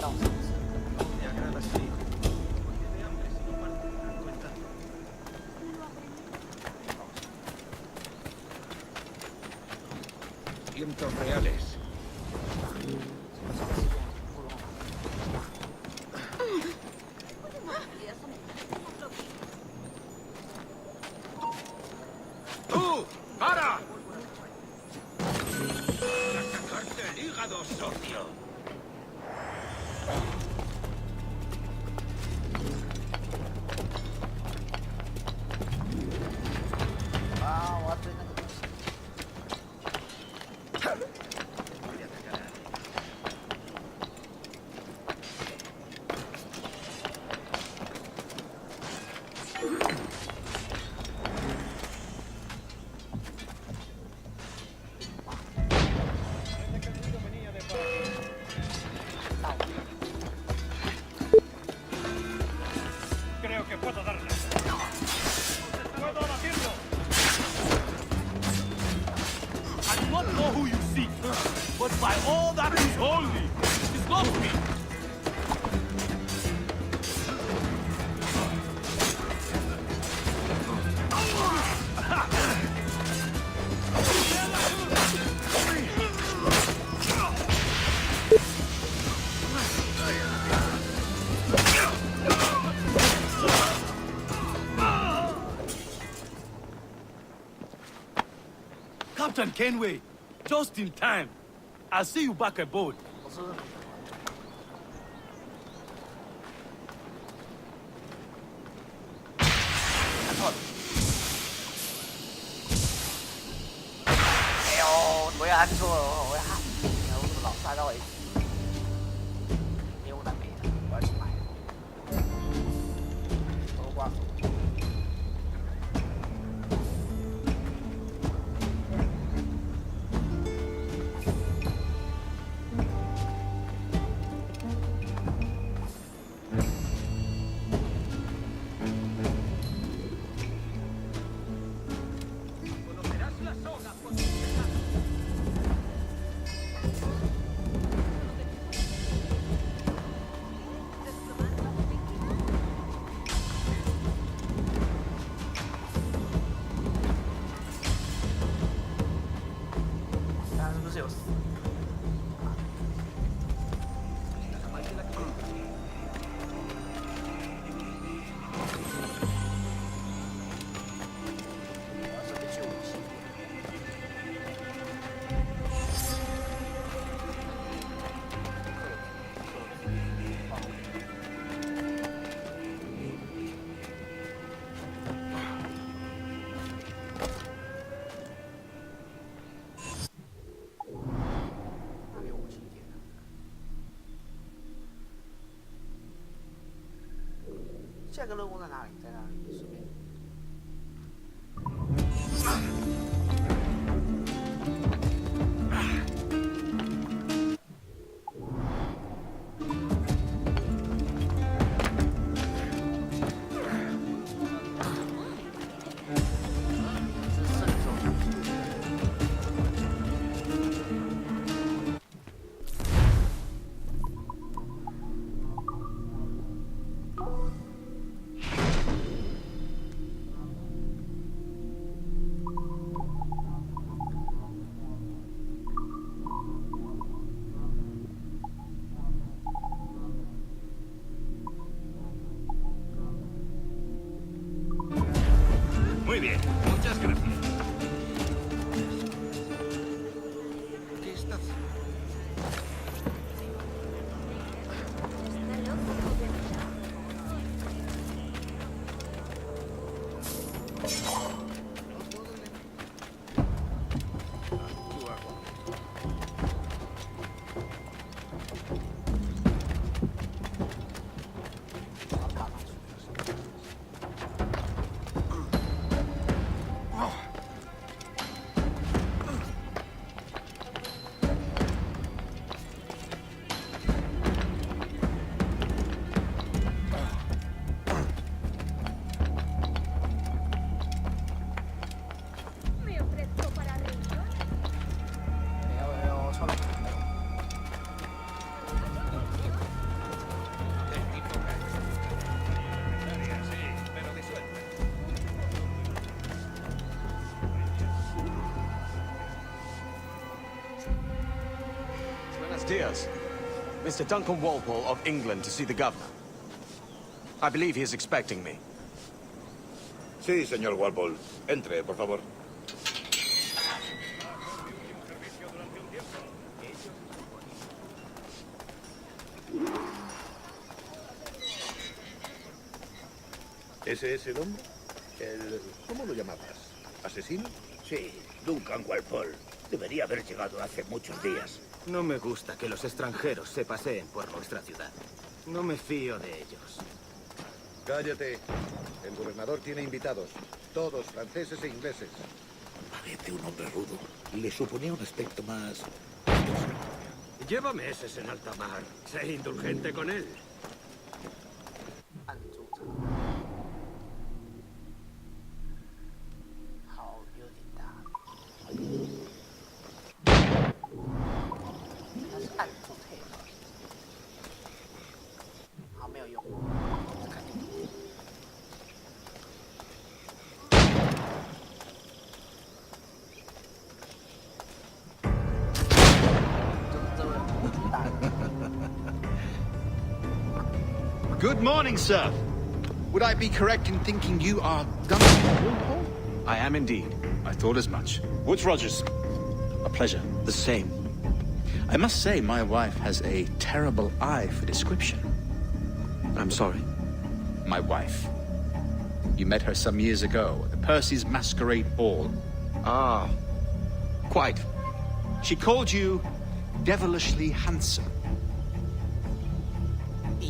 道是不是？100 reales. ¡Tú! ¡Para! ¡Sacarte el hígado, socio! Ah, 我要追那个东西。Creo que puedo darle. ¡Puedo abatirlo! I do not know who you seek, but by all that is holy, disclose me! Captain Kenway, just in time. I'll see you back aboard. 我是看错了。哎呦，我也按错了，我也按。我怎么老是按到 A？ 业务难没了，我要去买。都挂手。刚刚是不是有死？我要顺便去武器。哪里有武器点啊？下一个任务在哪里？在哪里？顺便。是圣手。Yes. Mr. Duncan Walpole of England to see the governor. I believe he is expecting me. Sí, señor Walpole. Entre, por favor. ¿Ese es el hombre? ¿Cómo lo llamabas? ¿Asesino? Sí, Duncan Walpole. Debería haber llegado hace muchos días. No me gusta que los extranjeros se paseen por nuestra ciudad. No me fío de ellos. Cállate. El gobernador tiene invitados. Todos franceses e ingleses. Parece un hombre rudo. Le suponía un aspecto más... Lleva meses en alta mar. Sé indulgente con él. 按住它。好，有点大。它是按住配合。好，没有用。再看一点。这位大人。 Good morning, sir. Would I be correct in thinking you are Duncan Walpole? I am indeed. I thought as much. Woods Rogers. A pleasure. The same. I must say, my wife has a terrible eye for description. I'm sorry. My wife. You met her some years ago at the Percy's Masquerade Ball. Ah, quite. She called you devilishly handsome.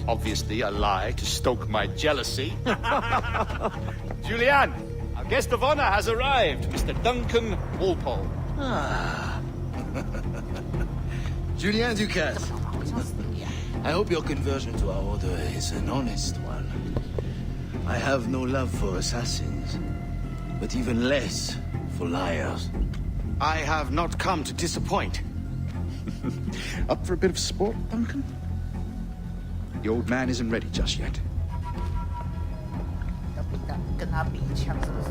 Obviously a lie to stoke my jealousy. Julianne, our guest of honor has arrived, Mr. Duncan Walpole. Ah. Julien Ducasse. I hope your conversion to our order is an honest one. I have no love for assassins, but even less for liars. I have not come to disappoint. Up for a bit of sport, Duncan? The old man isn't ready just yet. 要跟他比枪是不是？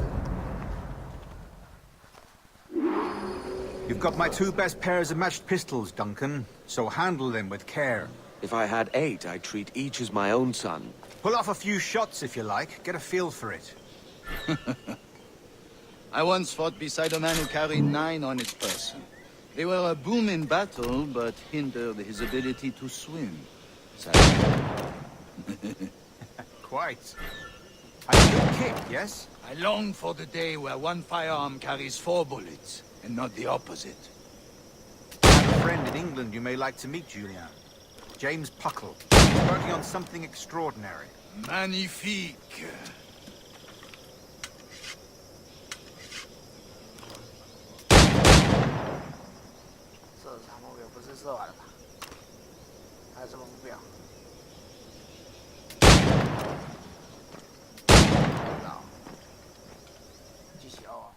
You've got my 2 best pairs of matched pistols, Duncan, so handle them with care. If I had 8, I'd treat each as my own son. Pull off a few shots if you like, get a feel for it. I once fought beside a man who carried 9 on his person. They were a boom in battle, but hindered his ability to swim. Quite. A good kick, yes? I long for the day where one firearm carries 4 bullets, and not the opposite. I have a friend in England you may like to meet, Julien. James Puckle. He's working on something extraordinary. Magnifique. 射场目标不是射完了吧？还有什么目标？不知道。继续哦。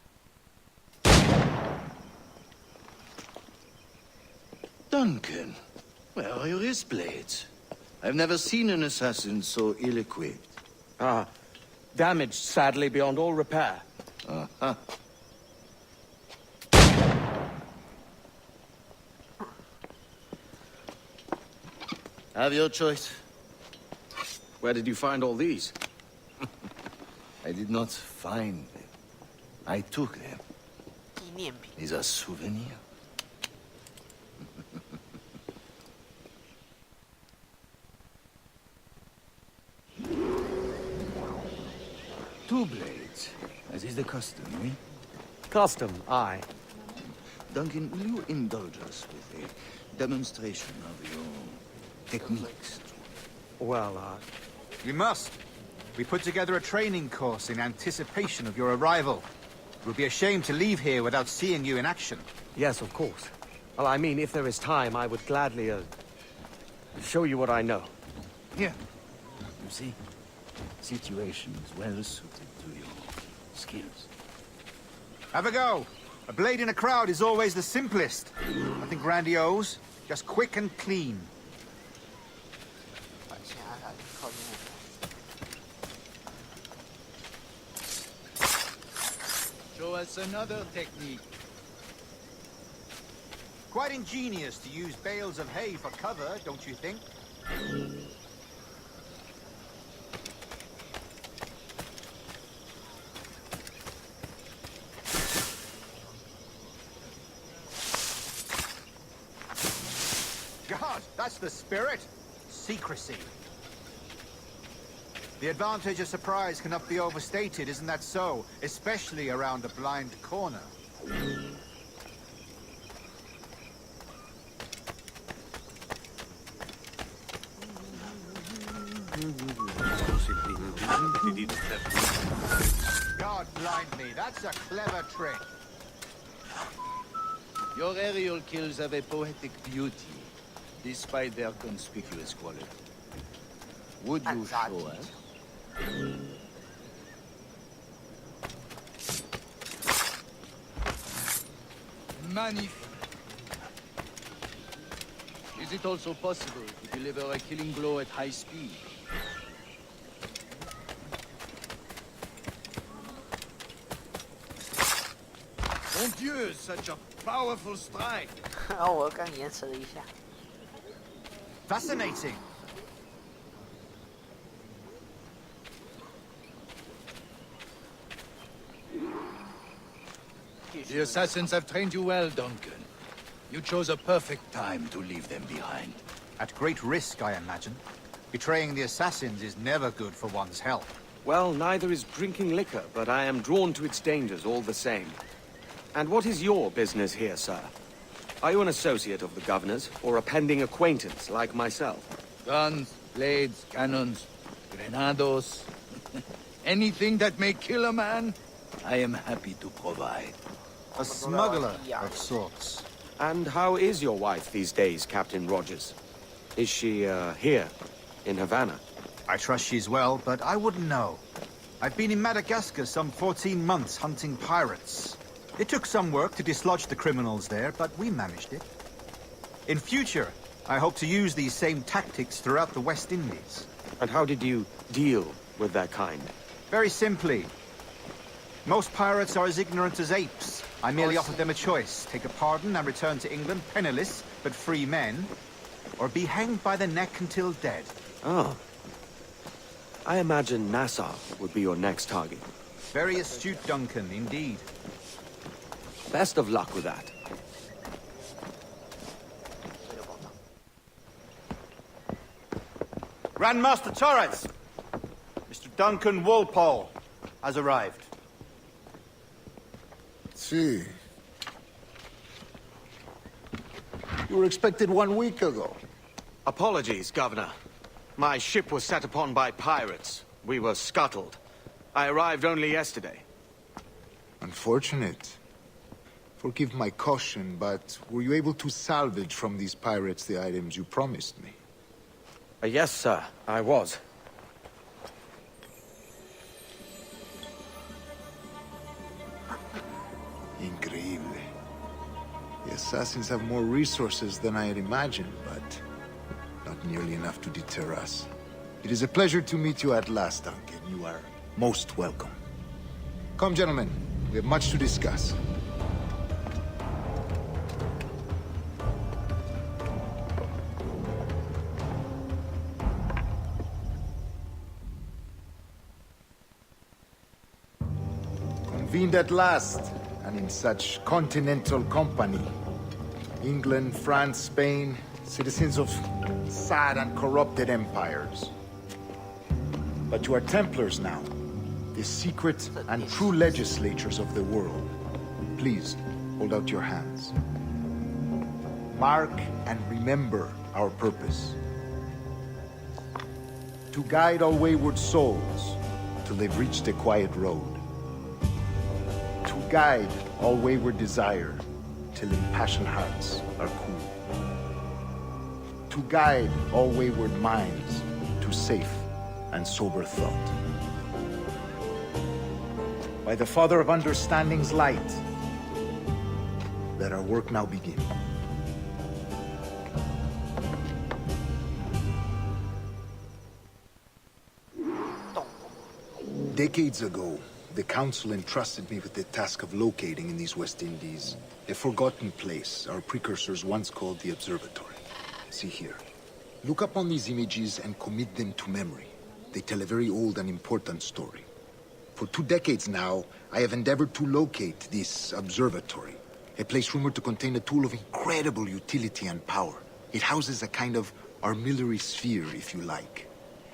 Duncan, where are your wrist blades? I've never seen an assassin so ill-equipped. Ah, damaged sadly beyond all repair. Uh-huh. Have your choice. Where did you find all these? I did not find them. I took them. 纪念品。 These are souvenirs. Two blades, as is the custom, eh? Custom, aye. Duncan, will you indulge us with a demonstration of your techniques? Well, We must. We put together a training course in anticipation of your arrival. It would be a shame to leave here without seeing you in action. yes, of course. Well, I mean, if there is time, I would gladly, show you what I know. Here. You see? Situations well suited to your skills. Have a go. A blade in a crowd is always the simplest. Nothing grandiose, just quick and clean. 把钱按下去，靠近我。 Show us another technique. quite ingenious to use bales of hay for cover, don't you think? God, that's the spirit. Secrecy. The advantage of surprise cannot be overstated, isn't that so? Especially around a blind corner. God blind me, that's a clever trick. Your aerial kills have a poetic beauty, despite their conspicuous quality. Would you show us? Magnifique. Is it also possible to deliver a killing blow at high speed? Mon Dieu, such a powerful strike! 我刚延迟了一下。 Fascinating. The assassins have trained you well, Duncan. You chose a perfect time to leave them behind. At great risk, I imagine. Betraying the assassins is never good for one's health. Well, neither is drinking liquor, but I am drawn to its dangers all the same. And what is your business here, sir? Are you an associate of the governor's, or a pending acquaintance like myself? Guns, blades, cannons, grenados. Anything that may kill a man, I am happy to provide. A smuggler of sorts. And how is your wife these days, Captain Rogers? Is she, here, in Havana? I trust she's well, but I wouldn't know. I've been in Madagascar some 14 months hunting pirates. It took some work to dislodge the criminals there, but we managed it. In future, I hope to use these same tactics throughout the West Indies. And how did you deal with that kind? Very simply. Most pirates are as ignorant as apes. I merely offered them a choice. Take a pardon and return to England penniless, but free men. Or be hanged by the neck until dead. Oh. I imagine Nassau would be your next target. Very astute, Duncan, indeed. Best of luck with that. Grandmaster Torres! Mr. Duncan Walpole has arrived. See. You were expected 1 week ago. Apologies, Governor. My ship was set upon by pirates. We were scuttled. I arrived only yesterday. Unfortunate. Forgive my caution, but were you able to salvage from these pirates the items you promised me? Yes, sir, I was. Increíble. The assassins have more resources than I had imagined, but not nearly enough to deter us. It is a pleasure to meet you at last, Duncan. You are most welcome. Come, gentlemen. We have much to discuss. Convened at last, and in such continental company. England, France, Spain, citizens of sad and corrupted empires. But you are Templars now, the secret and true legislators of the world. Please, hold out your hands. Mark and remember our purpose. To guide all wayward souls till they've reached a quiet road. To guide all wayward desire till impassioned hearts are cool. To guide all wayward minds to safe and sober thought. By the Father of Understanding's light, let our work now begin. Decades ago, the Council entrusted me with the task of locating in these West Indies a forgotten place our precursors once called the Observatory. See here. Look upon these images and commit them to memory. They tell a very old and important story. For 2 decades now, I have endeavored to locate this observatory, a place rumored to contain a tool of incredible utility and power. It houses a kind of armillary sphere, if you like.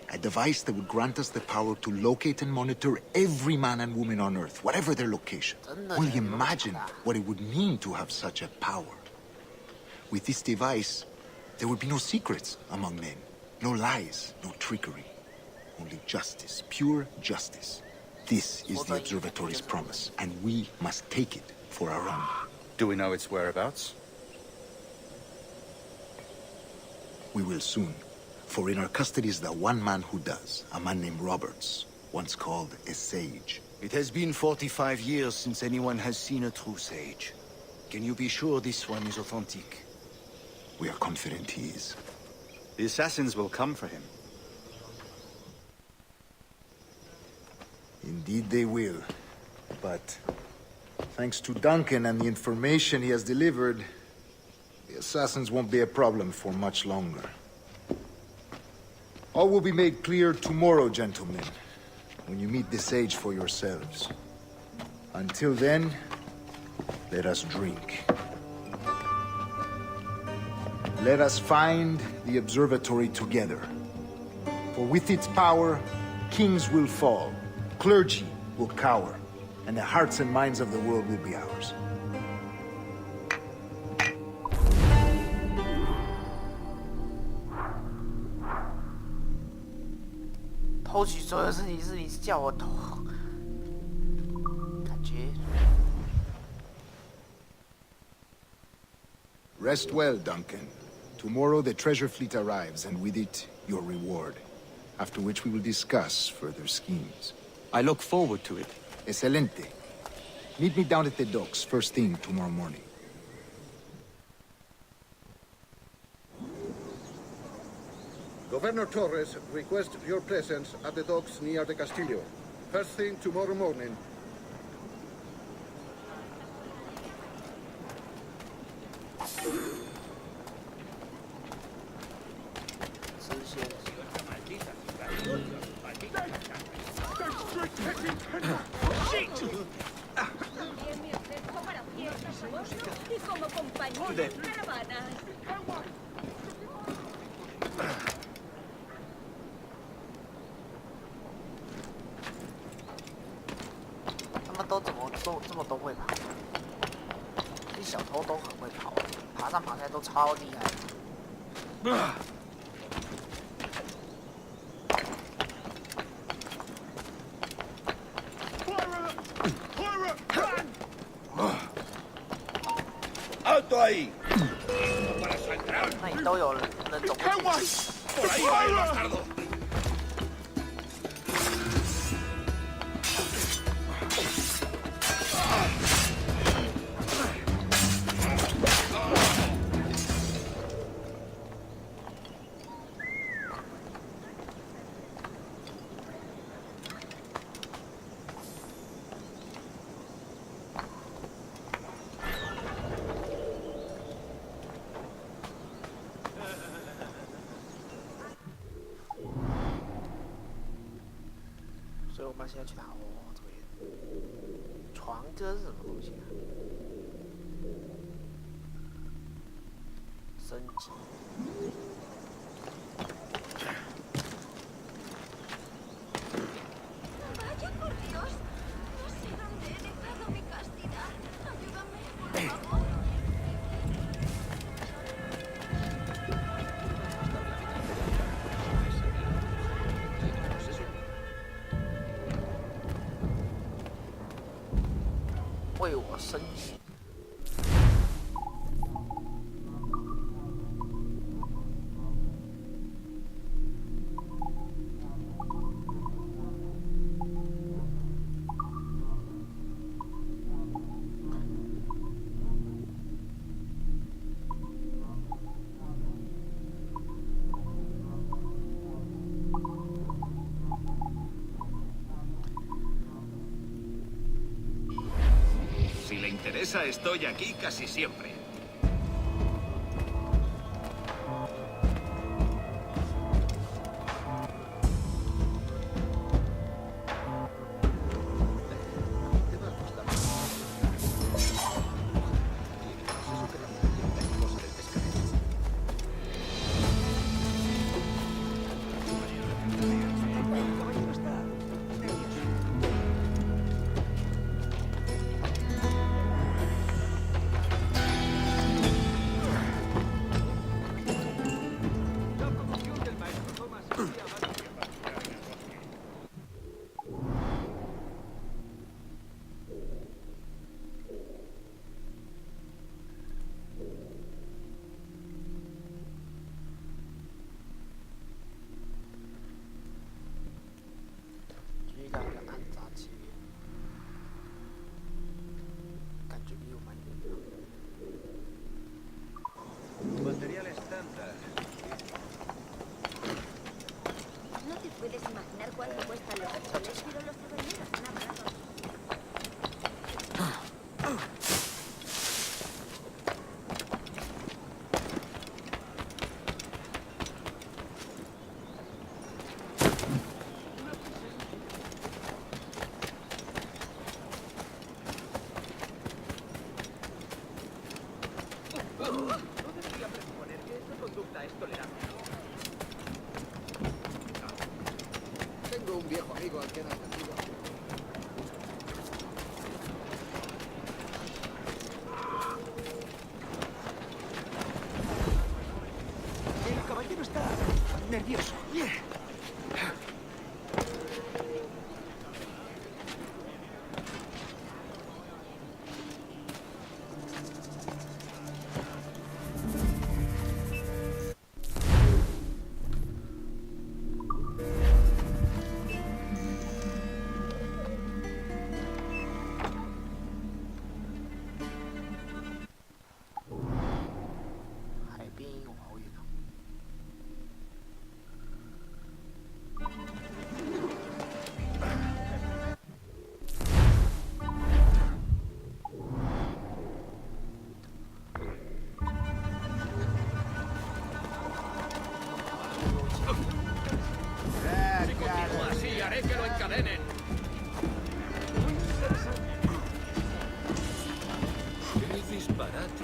A device that would grant us the power to locate and monitor every man and woman on Earth, whatever their location. Only imagine what it would mean to have such a power. With this device, there would be no secrets among men, no lies, no trickery. Only justice, pure justice. This is the observatory's promise, and we must take it for our own. Do we know its whereabouts? We will soon. For in our custody is the one man who does, a man named Roberts, once called a sage. It has been 45 years since anyone has seen a true sage. Can you be sure this one is authentic? We are confident he is. The assassins will come for him. Indeed they will. But thanks to Duncan and the information he has delivered, the assassins won't be a problem for much longer. All will be made clear tomorrow, gentlemen, when you meet the sage for yourselves. Until then, let us drink. Let us find the observatory together. For with its power, kings will fall, clergy will cower, and the hearts and minds of the world will be ours.偷取所有事情是你叫我偷，感觉。Rest well, Duncan. Tomorrow the treasure fleet arrives, and with it, your reward. After which we will discuss further schemes. I look forward to it. Excelente. Meet me down at the docks first thing tomorrow morning. Governor Torres requests your presence at the docks near the Castillo. First thing tomorrow morning.他们都怎么这么都会跑？这小偷都很会跑，爬上爬下都超厉害的。¡Alto ahí! 那你都有人走过去。¡Por ahí va el bastardo!所以我们现在去打这边。船哥是什么东西啊？升级。Vaya por Dios, no sé dónde he dejado mi castidad. Ayúdame, por favor. "为我升级。esa estoy aquí casi siempre. Material estándar. No te puedes imaginar cuánto cuestan los árboles, pero los souvenirs son baratos. Tengo un viejo amigo al que he atendido. El caballero está nervioso. Así haré que lo encadenen. ¡Qué disparate!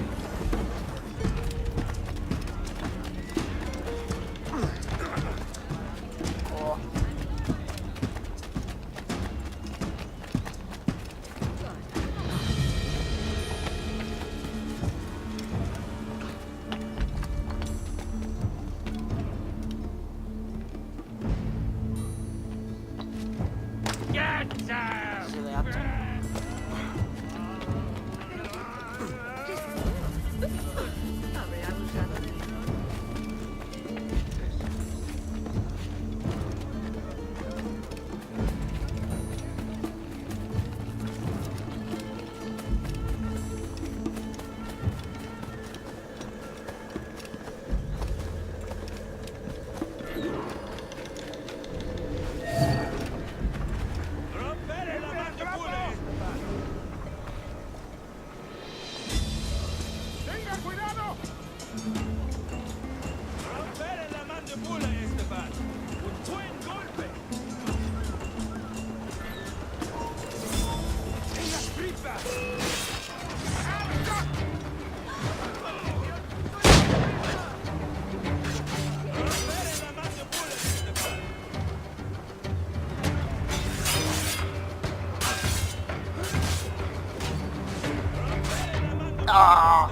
아,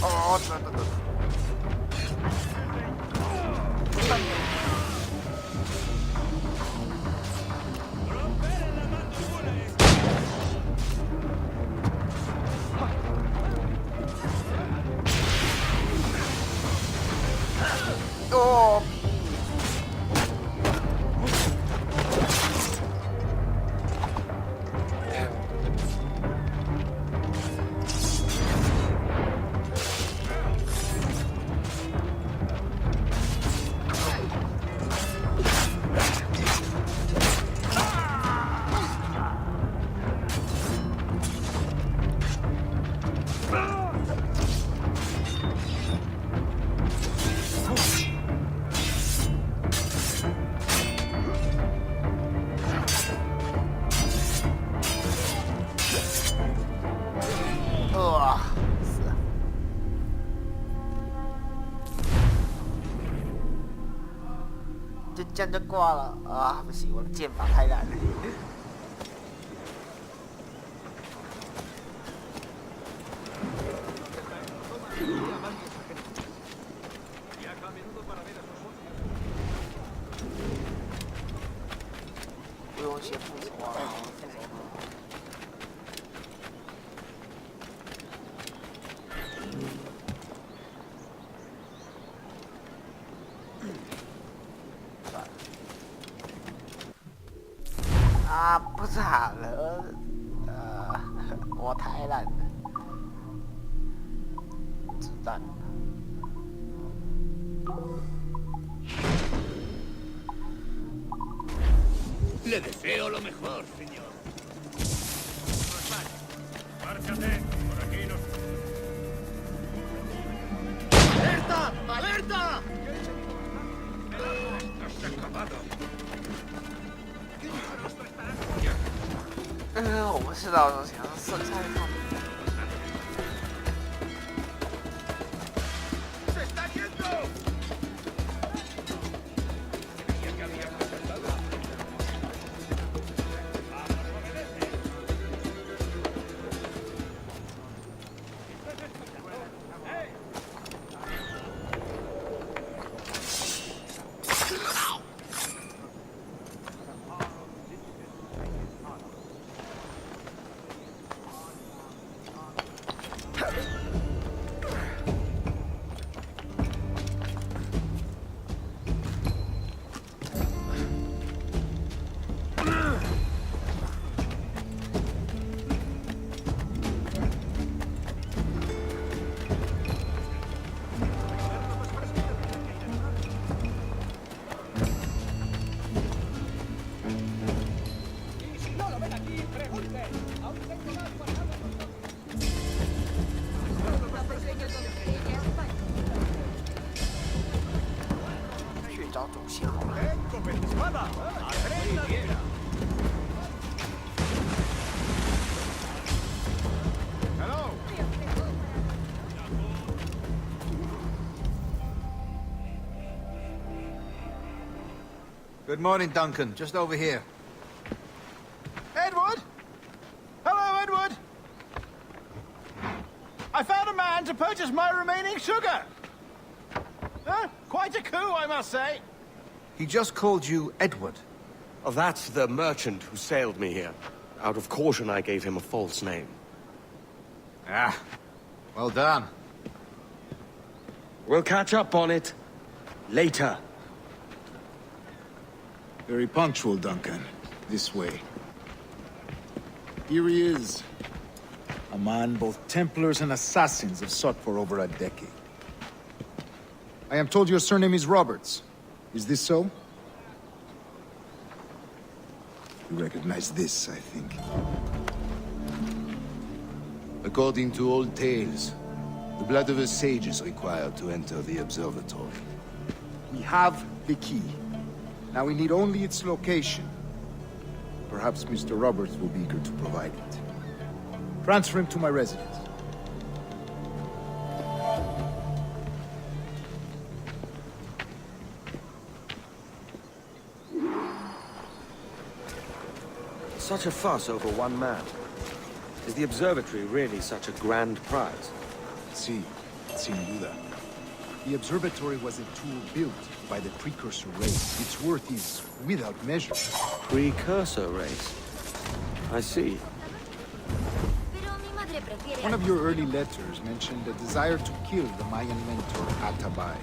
좋았다. 就这样就挂了啊！不行，我的剑法太烂了。不用写复仇啊，复仇吗？啊，不惨了，我太烂了，子弹。Le deseo lo mejor, señor. Márchate, por aquí no. ¡Alerta! ¡Alerta! ¡Has acabado! 我不知道，想要剩下的看。¡Se está yendo! Creía que había fracasado. Good morning, Duncan. Just over here. Edward? Hello, Edward. I found a man to purchase my remaining sugar. Quite a coup, I must say. He just called you Edward. Oh, that's the merchant who sailed me here. Out of caution, I gave him a false name. Ah, well done. We'll catch up on it later. Very punctual, Duncan. This way. Here he is. A man both Templars and Assassins have sought for over a decade. I am told your surname is Roberts. Is this so? You recognize this, I think. According to old tales, the blood of a sage is required to enter the observatory. We have the key. Now we need only its location. Perhaps Mr. Roberts will be eager to provide it. Transfer him to my residence. Such a fuss over one man. Is the observatory really such a grand prize? Sí, sin duda. The observatory was a tool built by the precursor race. Its worth is without measure. Precursor race? I see. One of your early letters mentioned a desire to kill the Mayan mentor, Atabay.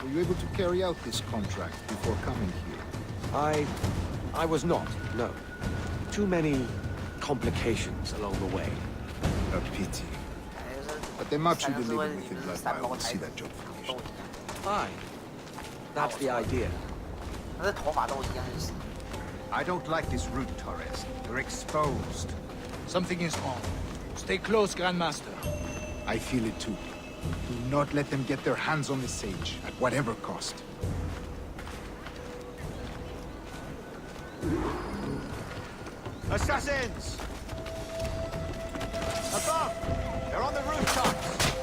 Were you able to carry out this contract before coming here? I was not, no. Too many complications along the way. A pity. But they march you delivered with a blood vial. We'll see that job finished. Fine. That's the idea. I don't like this route, Torres. You're exposed. Something is wrong. Stay close, Grandmaster. I feel it too. Do not let them get their hands on the sage, at whatever cost. Assassins! Above! They're on the rooftops!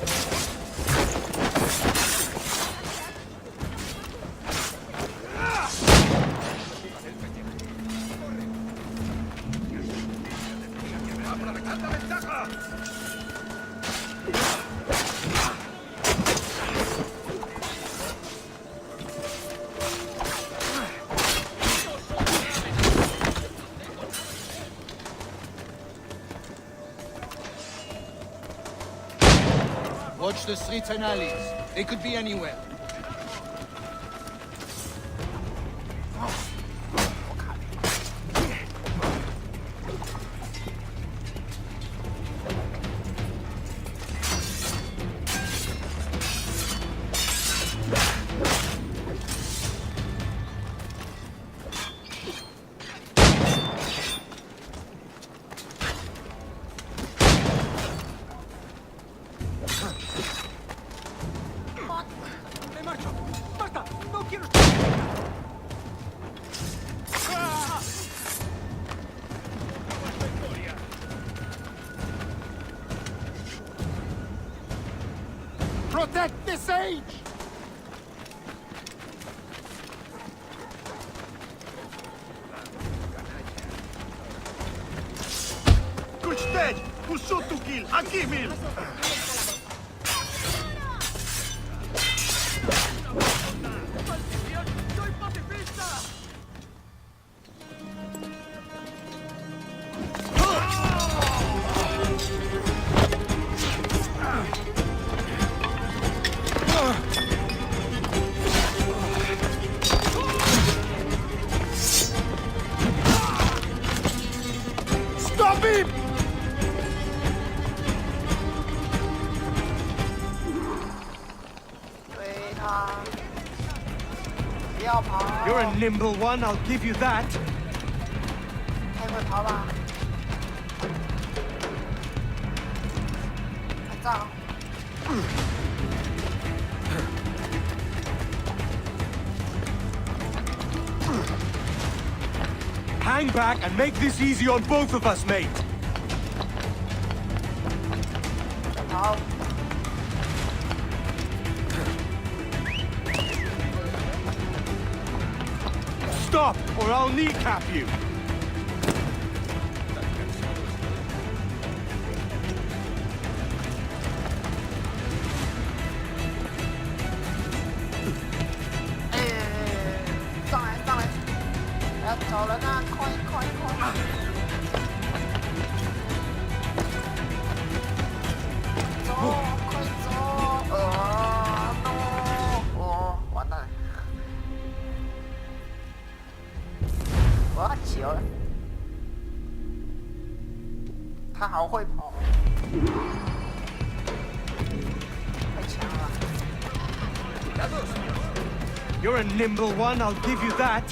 Watch the streets and alleys. They could be anywhere. Protect the sage! Good dead! Who shot to kill? Akimil! Stop him! 追他，不要跑， You're a nimble one, I'll give you that. 太会跑吧？看照。 Hang back and make this easy on both of us, mate. 好， Stop, or I'll kneecap you. no， 完蛋了，我要起了，他好会跑，太强了。 You're a nimble one, I'll give you that.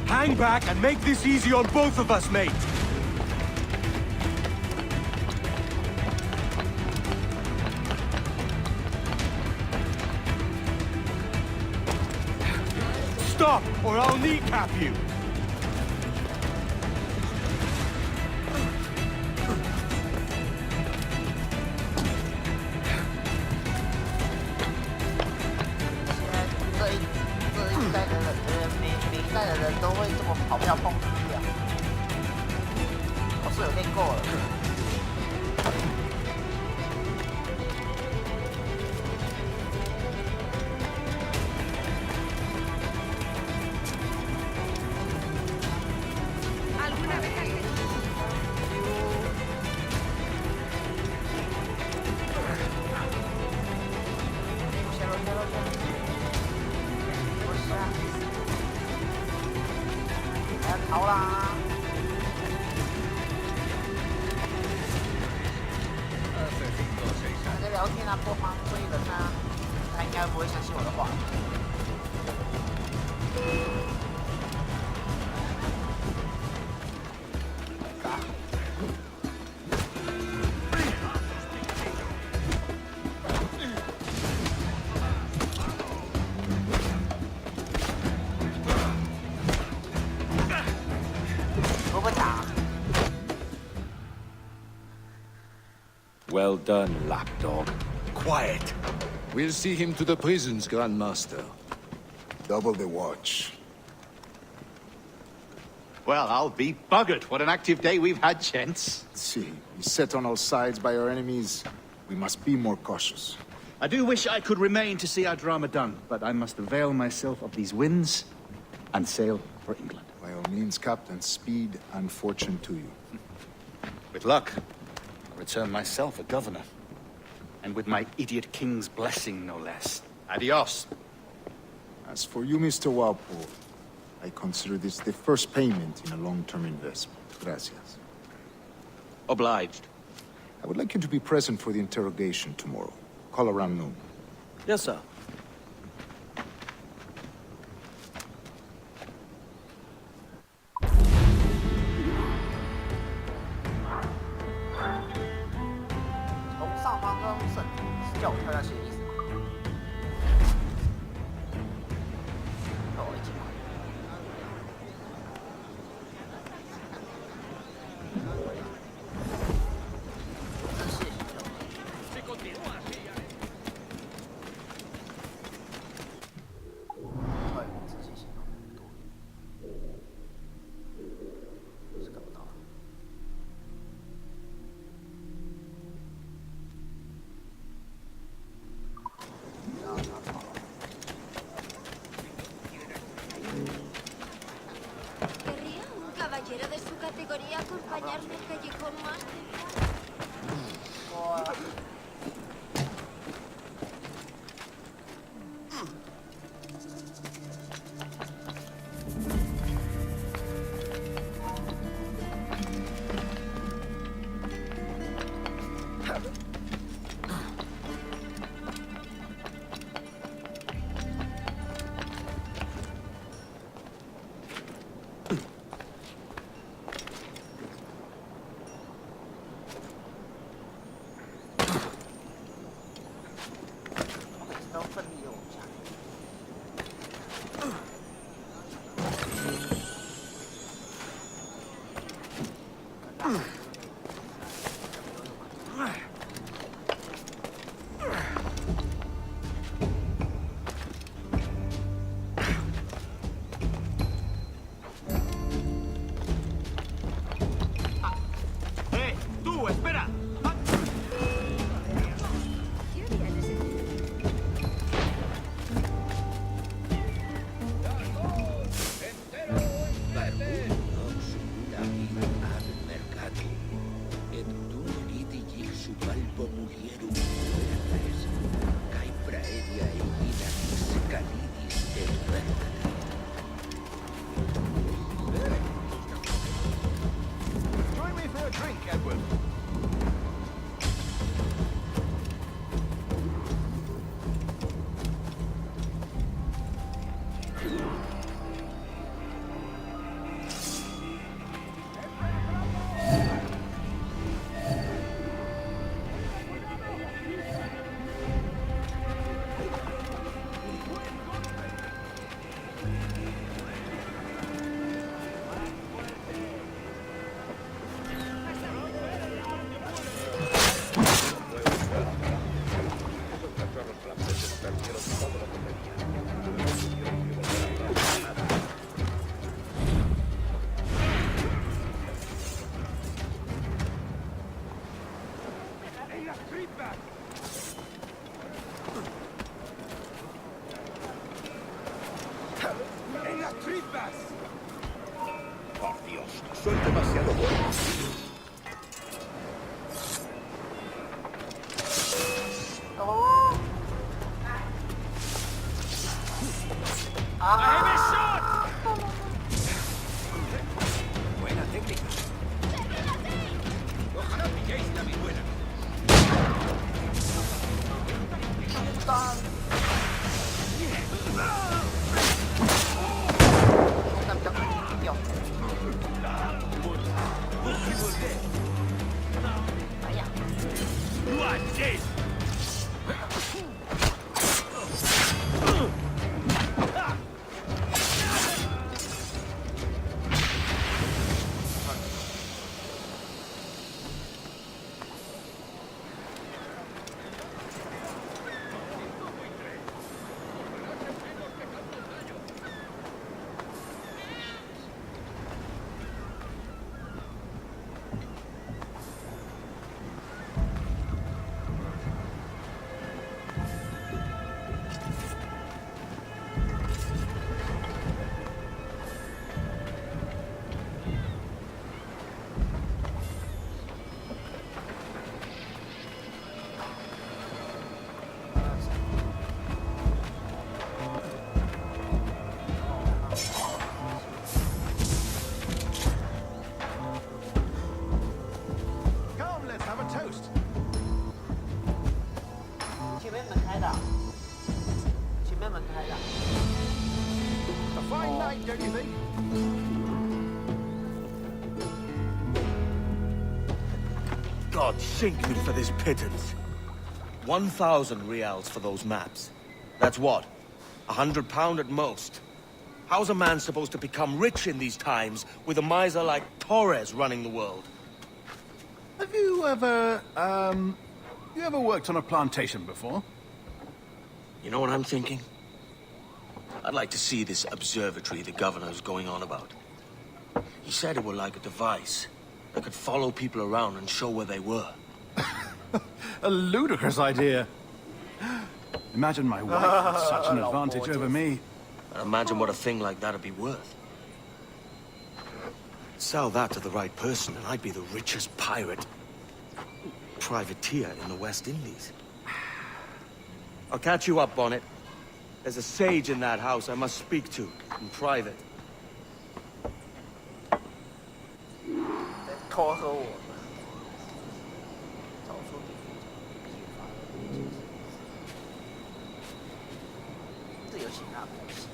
Hang back and make this easy on both of us, mate. Stop, or I'll kneecap you. Well done, lapdog. Quiet. We'll see him to the prisons, Grandmaster. Double the watch. Well, I'll be buggered. What an active day we've had, gents. See, we set on all sides by our enemies. We must be more cautious. I do wish I could remain to see our drama done, but I must avail myself of these winds and sail for England. By all means, Captain, speed and fortune to you. With luck, I'll return myself a governor. And with my idiot king's blessing, no less. Adios. As for you, Mr. Walpole, I consider this the first payment in a long-term investment. Gracias. Obliged. I would like you to be present for the interrogation tomorrow. Call around noon. Yes, sir. ¿Querría un caballero de su categoría acompañarme al callejón más cercano? ¡Tú, espera! Join me for a drink, Edward. ¡En las tripas! Por Dios, soy demasiado bueno. Buena técnica. Ojalá pilléis la vihuela. don't you think? God sink me for this pittance. 1,000 reals for those maps. That's what? £100 at most. How's a man supposed to become rich in these times with a miser like Torres running the world? Have you ever, worked on a plantation before? You know what I'm thinking? I'd like to see this observatory the governor's going on about. He said it were like a device that could follow people around and show where they were. A ludicrous idea. Imagine my wife had such an advantage over me. And imagine what a thing like that'd be worth. Sell that to the right person and I'd be the richest privateer in the West Indies. I'll catch you up on it. There's a sage in that house I must speak to in private. 拖走我，找出地图必发这游戏哪关系？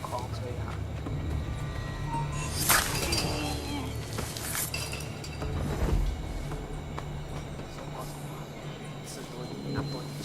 狂吹它。什么？是多拿多点钱。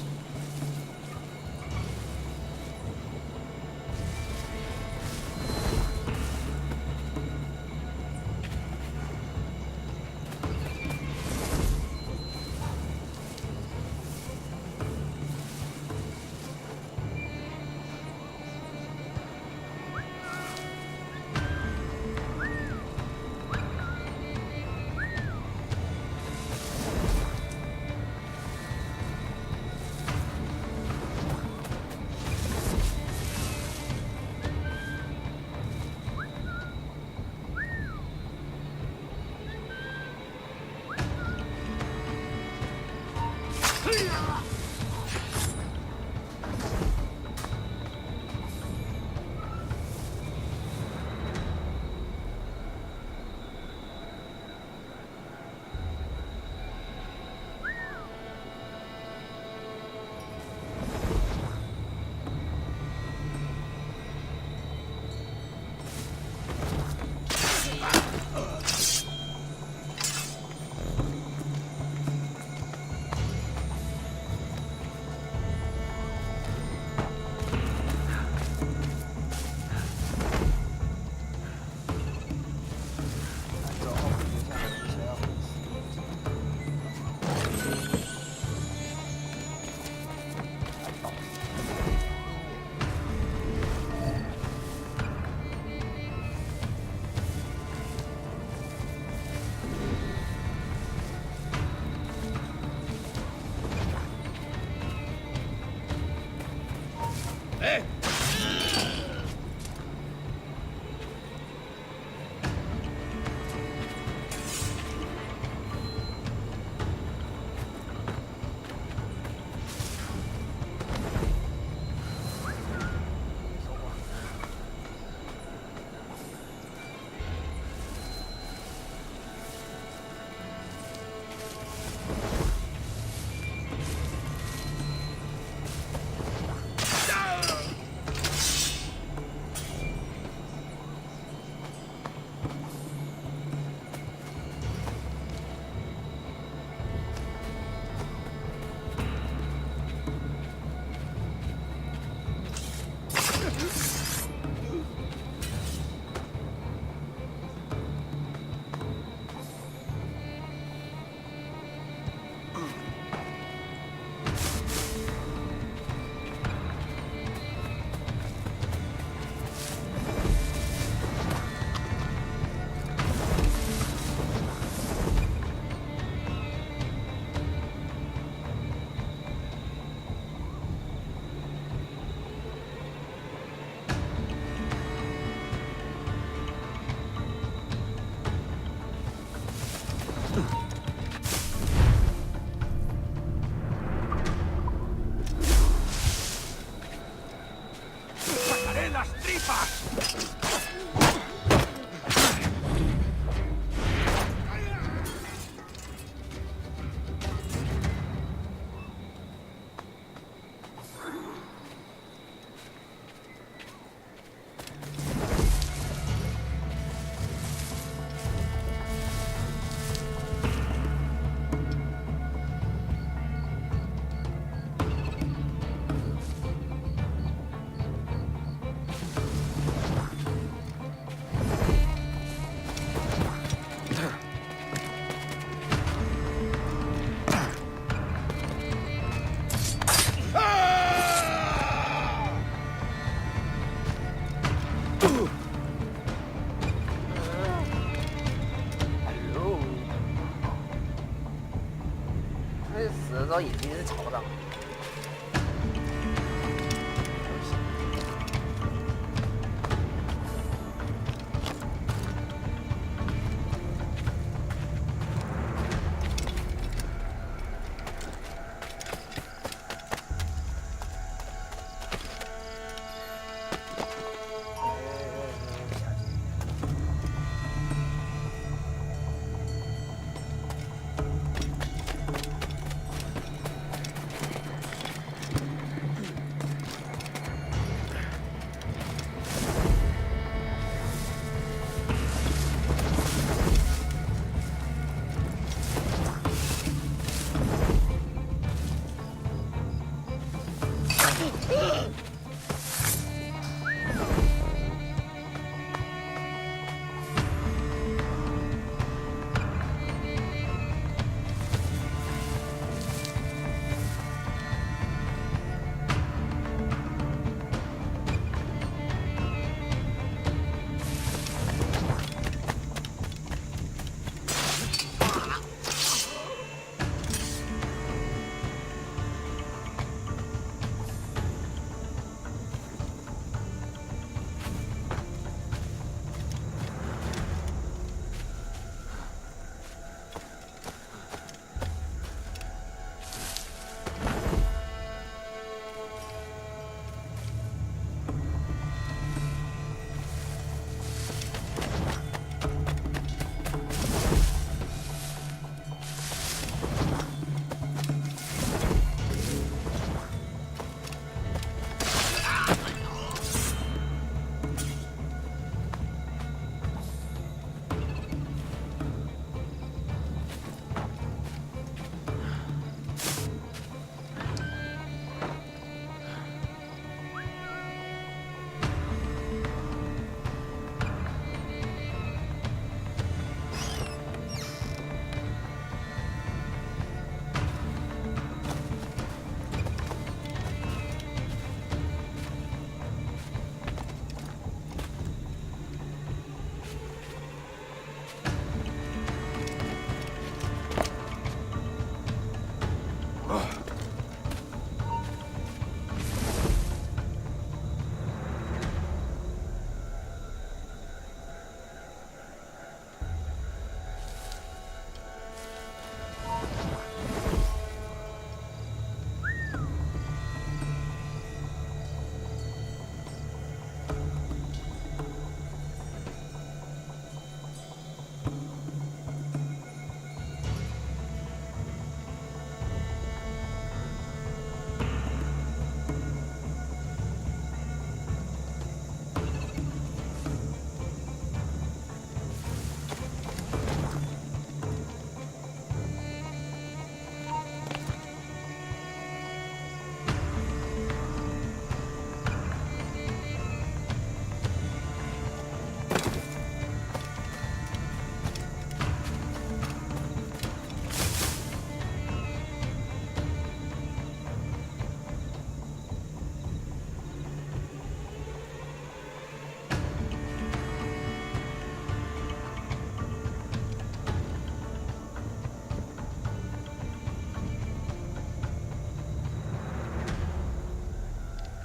的时候眼睛是朝上。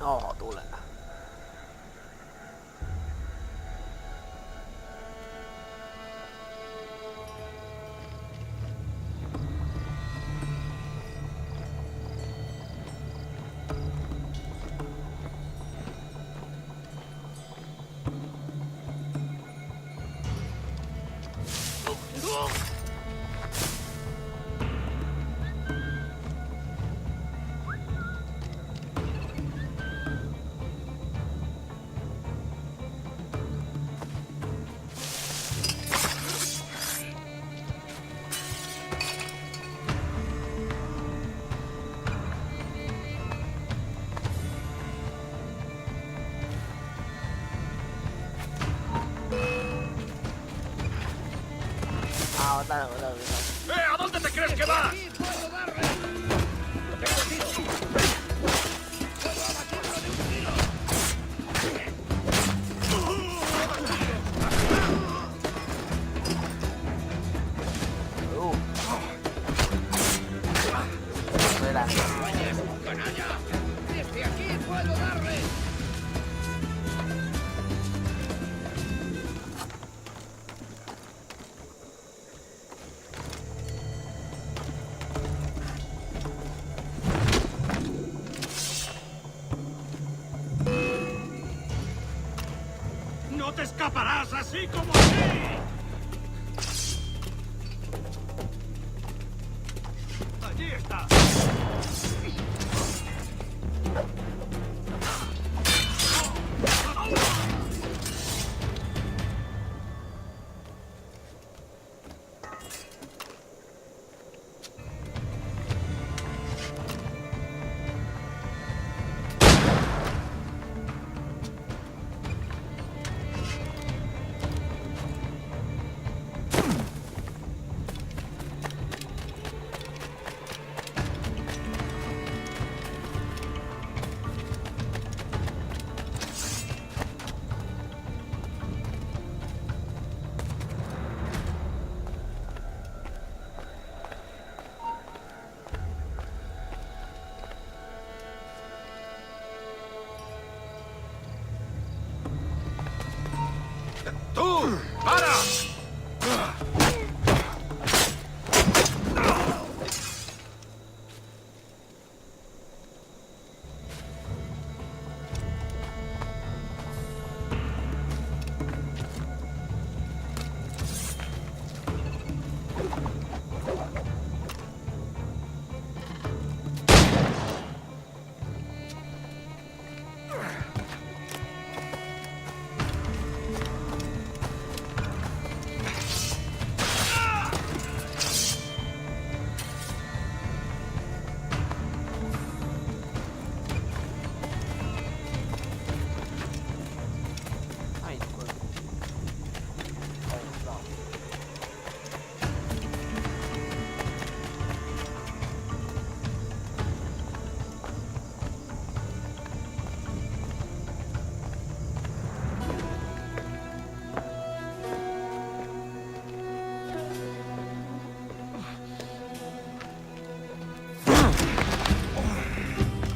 哦，好多人啊！好，带我带我。¡A dónde te crees que vas! escaparás así como así! ¡Allí está! ¡Tú! ¡Para!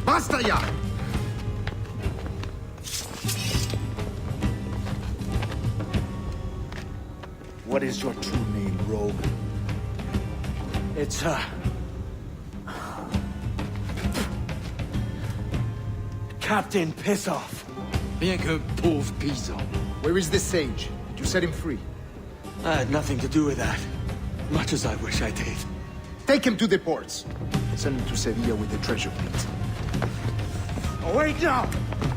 ¡Basta ya! What is your true name, rogue? It's, Captain Pissoff. Rien qu'un pauvre paysan. Where is the sage? Did you set him free? I had nothing to do with that. Much as I wish I did. Take him to the ports. Send him to Sevilla with the treasure plate. Oh, wait now!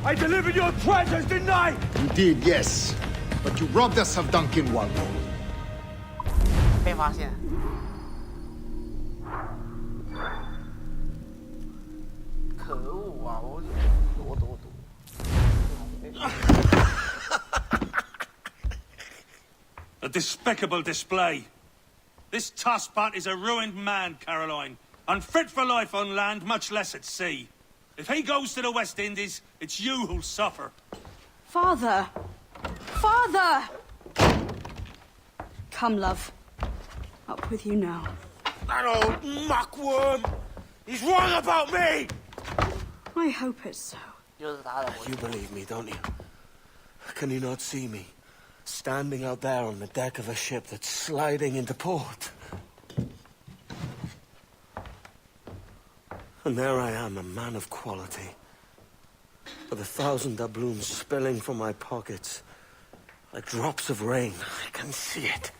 I delivered your treasures, didn't I? You did, yes. But you robbed us of Duncan Waldo. 被发现。可恶啊！我躲。A despicable display. This Tusspat is a ruined man, Caroline. Unfit for life on land, much less at sea. If he goes to the West Indies, it's you who'll suffer. Father! Father! Come, love. Up with you now. That old muckworm! He's wrong about me! I hope it's so. You believe me, don't you? Can you not see me? Standing out there on the deck of a ship that's sliding into port. And there I am, a man of quality. With 1,000 doubloons spilling from my pockets. Like drops of rain. I can see it.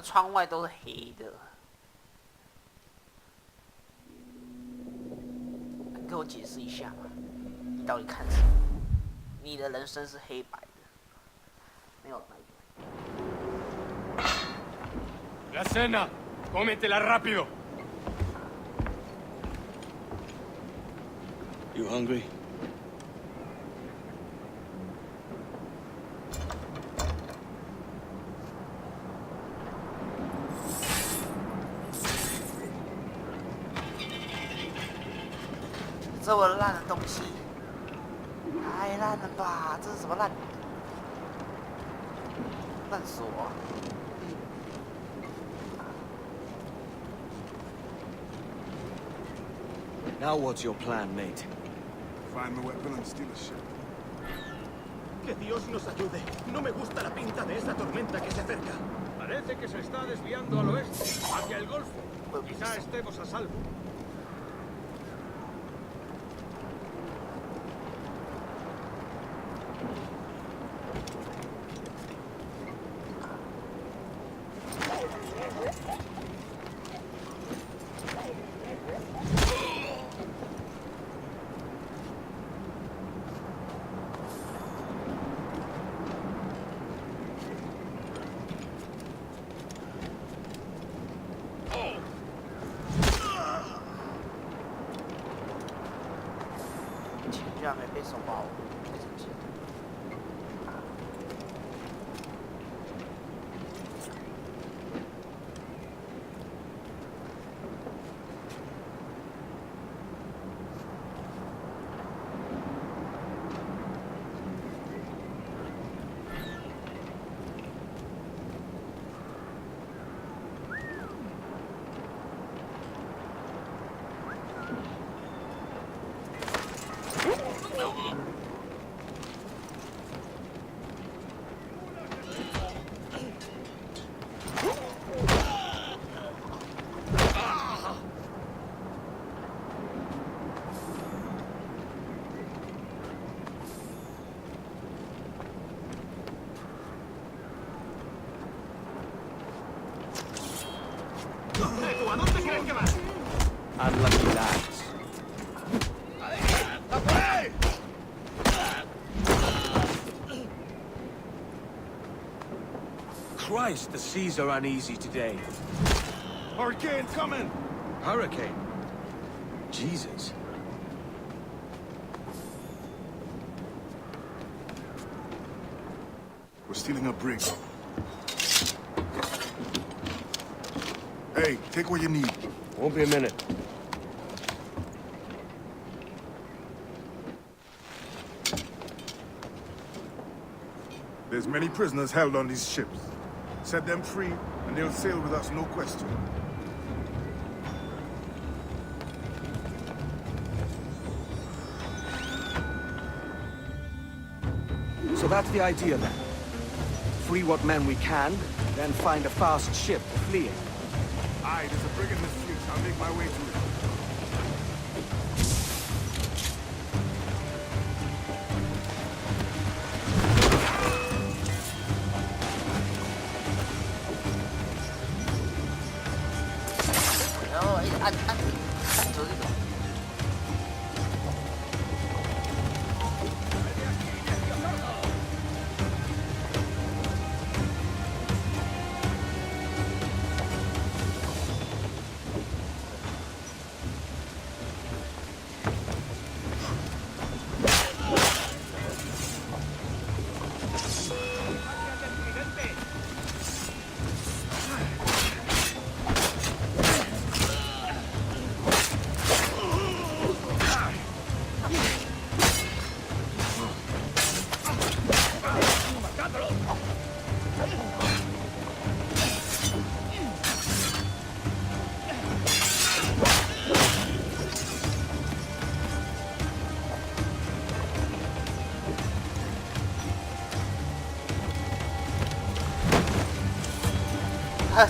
窗外都是黑的。你给我解释一下嘛？你到底看什么？你的人生是黑白的，没有白的。La cena, cómetela rápido. You hungry? 这么烂的东西，太烂了吧！这是什么烂锁？ Now what's your plan, mate? Find the weapon and steal a ship. Que Dios nos ayude. No me gusta la pinta de esa tormenta que se acerca. Parece que se está desviando al oeste, hacia el Golfo. Quizá estemos a salvo. 居然没被手包，太生气了。Unlucky lads. Christ, the seas are uneasy today. Hurricane coming! Hurricane? Jesus. We're stealing a brig. Hey, take what you need. Won't be a minute. There's many prisoners held on these ships. Set them free, and they'll sail with us, no question. So that's the idea then. Free what men we can, then find a fast ship to flee in. Aye, there's a brig in this fleet. I'll make my way to it.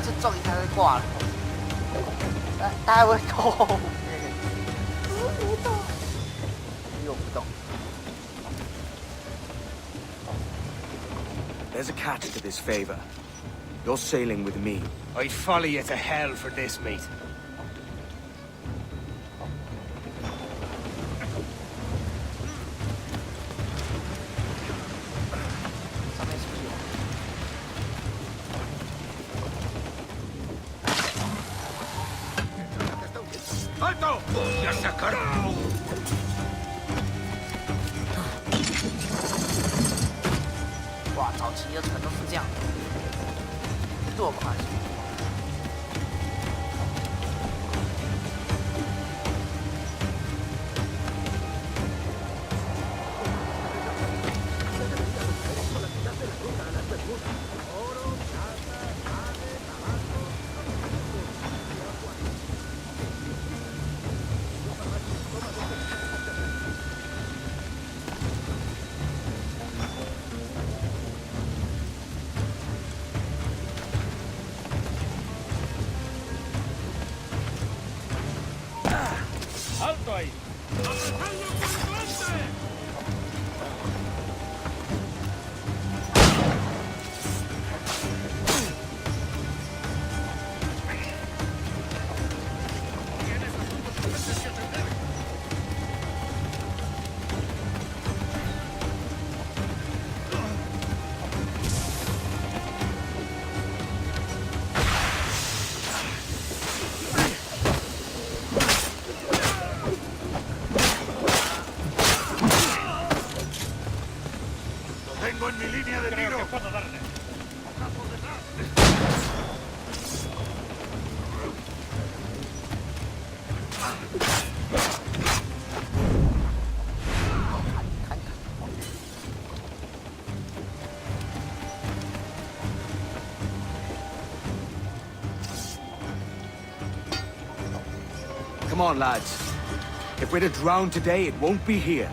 这撞一下就挂了，大家会痛。又不动。There's a catch to this favor. You're sailing with me. I'd follow you to hell for this, mate. ¡Alto! ¡Ya sacaron! 哇，早期的船都是这样的，这我不看。¡Alto ahí! ¡Apretadlo con guante! Come on, lads. If we're to drown today, it won't be here.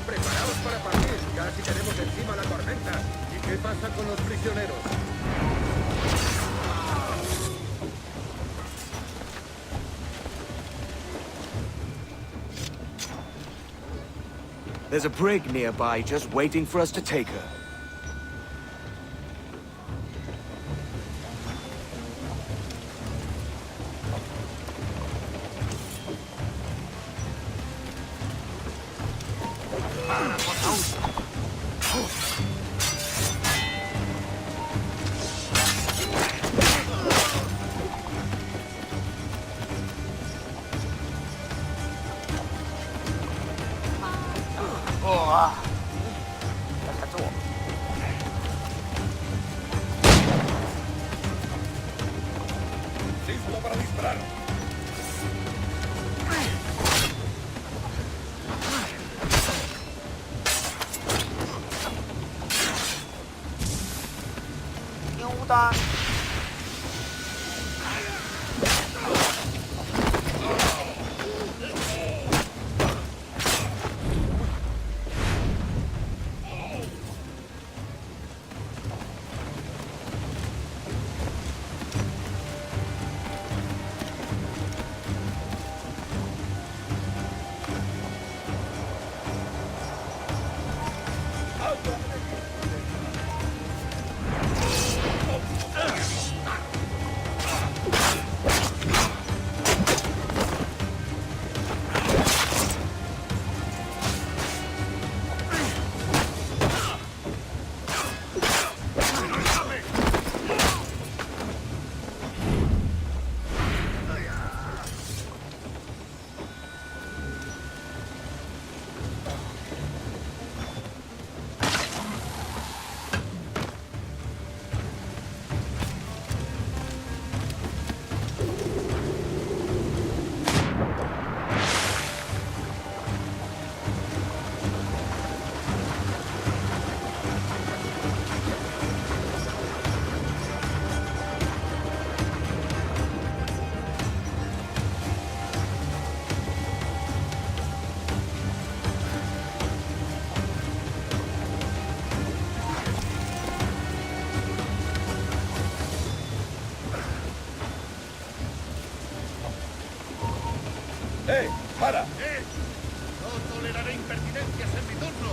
Preparaos para partir. Casi tenemos encima la tormenta. ¿Y qué pasa con los prisioneros? There's a brig nearby just waiting for us to take her. ¡Listo para disparar! ¡Para! No toleraré impertinencias en mi turno.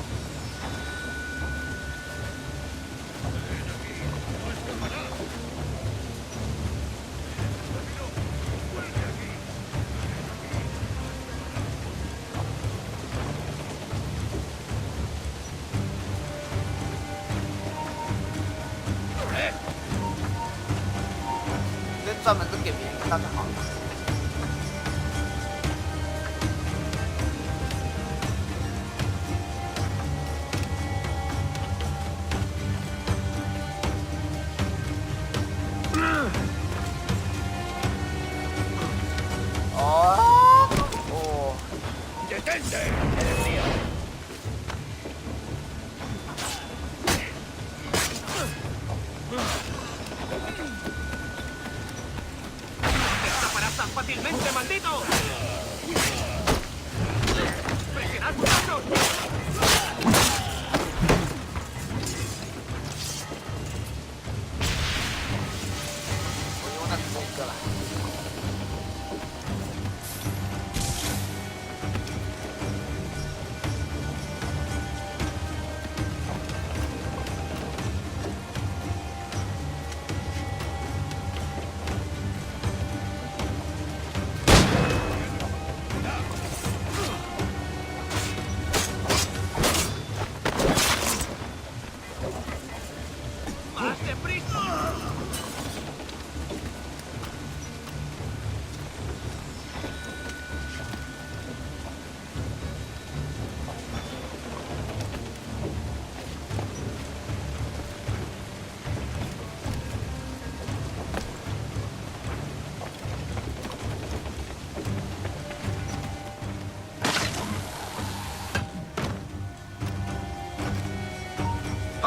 Ven aquí, no escapará. Vuelve aquí.专门是给别人看就好了。¡Detente! ¡Eres mío! ¡Está parado!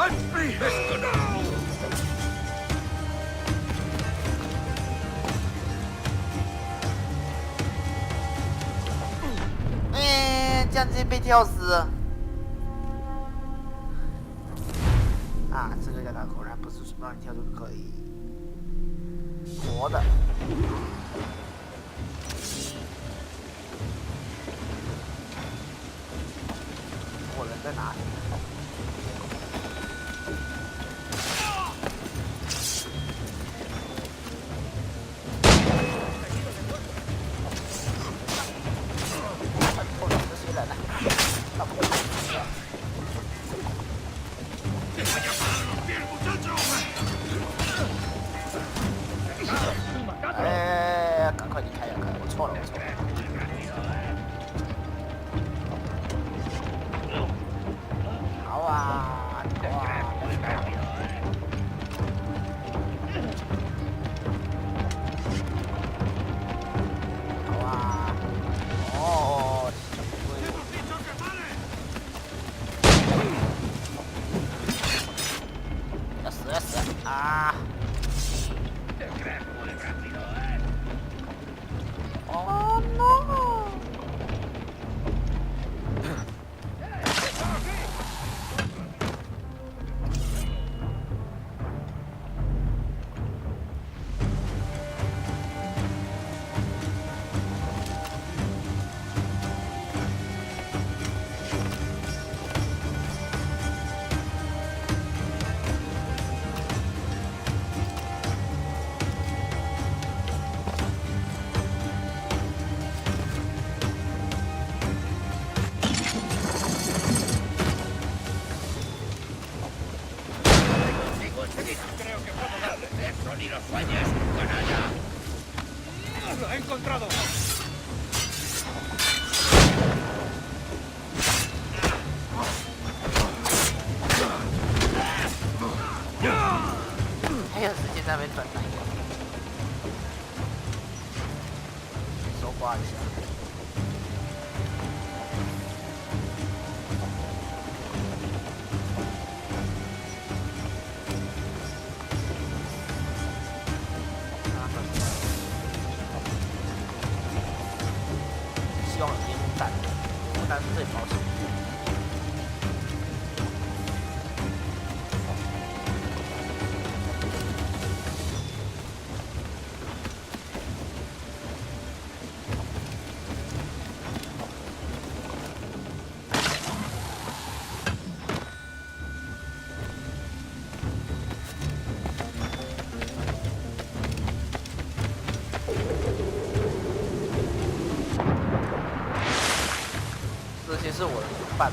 Let's be this now! 这样直接被跳死啊！这个条果然不是让你跳就可以活的。我人在哪里？赶快离开！我错了。好啊！哦！要死啊！Oh no! 还有时间在那边等那个，手刮一下。希望有烟雾弹，烟雾弹是最保险的。这些是我的同伴。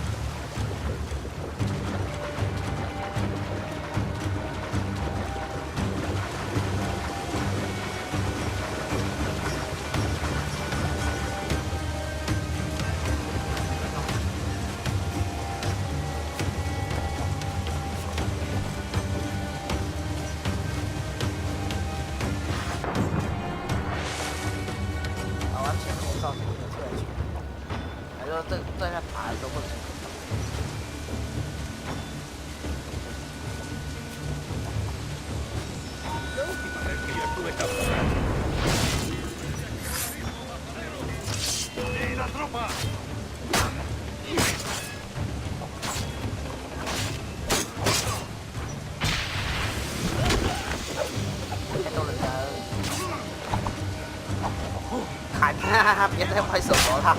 打完前口罩，这个出来去。还说这在那爬的时候不行。太多人了，砍他！别再坏手头了。